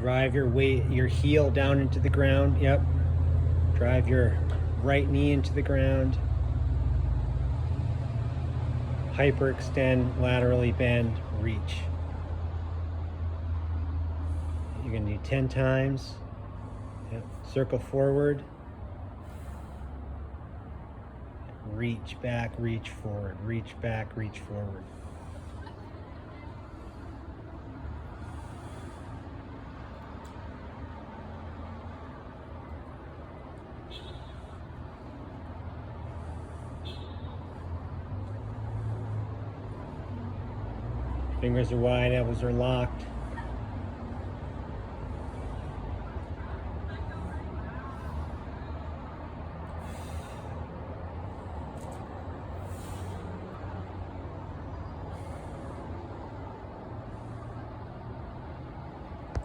Drive your weight, your heel down into the ground. Yep. Drive your right knee into the ground. Hyperextend, laterally bend, reach. You're going to do 10 times. Yep. Circle forward. Reach back, reach forward. Reach back, reach forward. Fingers are wide, elbows are locked.